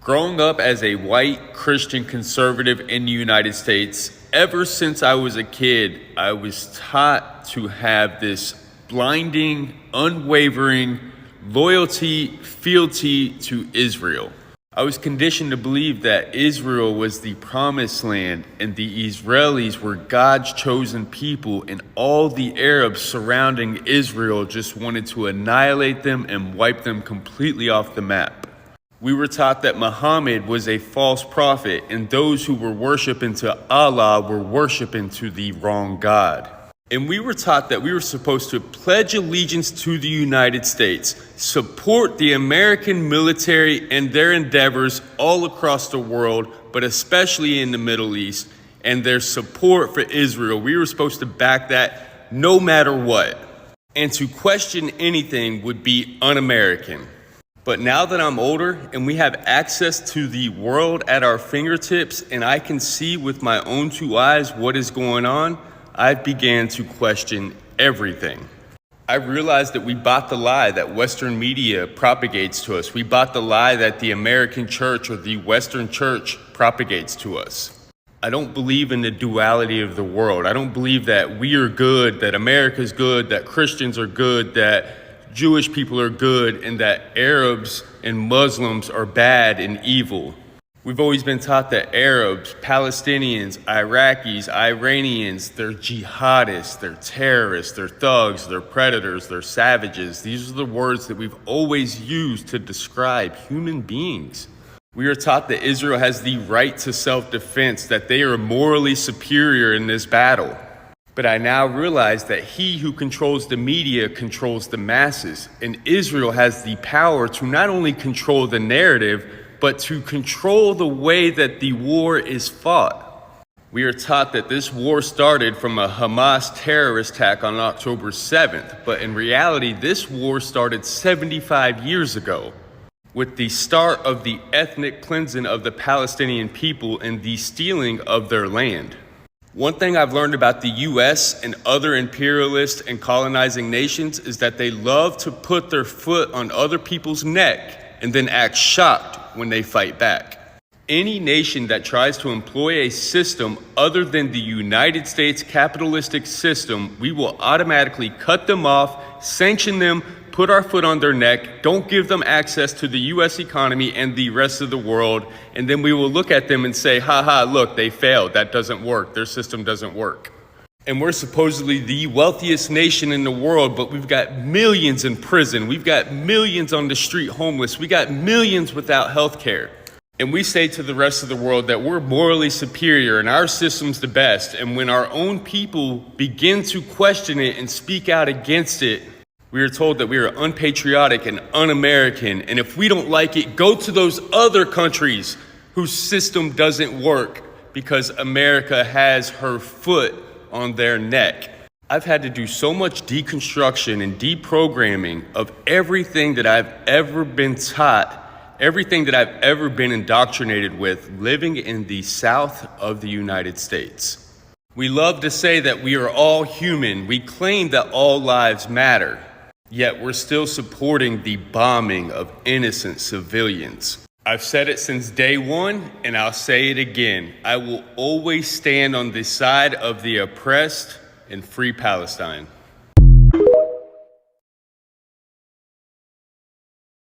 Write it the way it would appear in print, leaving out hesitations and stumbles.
Growing up as a white Christian conservative in the United States, ever since I was a kid, I was taught to have this blinding, unwavering loyalty, fealty to Israel. I was conditioned to believe that Israel was the promised land and the Israelis were God's chosen people, and all the Arabs surrounding Israel just wanted to annihilate them and wipe them completely off the map. We were taught that Muhammad was a false prophet, and those who were worshiping to Allah were worshiping to the wrong God. And we were taught that we were supposed to pledge allegiance to the United States, support the American military and their endeavors all across the world, but especially in the Middle East, and their support for Israel. We were supposed to back that no matter what. And to question anything would be un-American. But now that I'm older and we have access to the world at our fingertips and I can see with my own two eyes what is going on, I began to question everything. I realized that we bought the lie that Western media propagates to us. We bought the lie that the American church or the Western church propagates to us. I don't believe in the duality of the world. I don't believe that we are good, that America's good, that Christians are good, that Jewish people are good, and that Arabs and Muslims are bad and evil. We've always been taught that Arabs, Palestinians, Iraqis, Iranians, they're jihadists, they're terrorists, they're thugs, they're predators, they're savages. These are the words that we've always used to describe human beings. We are taught that Israel has the right to self-defense, that they are morally superior in this battle. But I now realize that he who controls the media controls the masses, and Israel has the power to not only control the narrative, but to control the way that the war is fought. We are taught that this war started from a Hamas terrorist attack on October 7th, but in reality, this war started 75 years ago, with the start of the ethnic cleansing of the Palestinian people and the stealing of their land. One thing I've learned about the US and other imperialist and colonizing nations is that they love to put their foot on other people's neck and then act shocked when they fight back. Any nation that tries to employ a system other than the United States capitalistic system, we will automatically cut them off, sanction them, put our foot on their neck, don't give them access to the US economy and the rest of the world, and then we will look at them and say, haha, look, they failed, that doesn't work, their system doesn't work. And we're supposedly the wealthiest nation in the world, but we've got millions in prison, we've got millions on the street homeless, we got millions without health care. And we say to the rest of the world that we're morally superior and our system's the best, and when our own people begin to question it and speak out against it, we are told that we are unpatriotic and un-American, and if we don't like it, go to those other countries whose system doesn't work because America has her foot on their neck. I've had to do so much deconstruction and deprogramming of everything that I've ever been taught, everything that I've ever been indoctrinated with living in the South of the United States. We love to say that we are all human. We claim that all lives matter. Yet we're still supporting the bombing of innocent civilians. I've said it since day one, and I'll say it again. I will always stand on the side of the oppressed and free Palestine.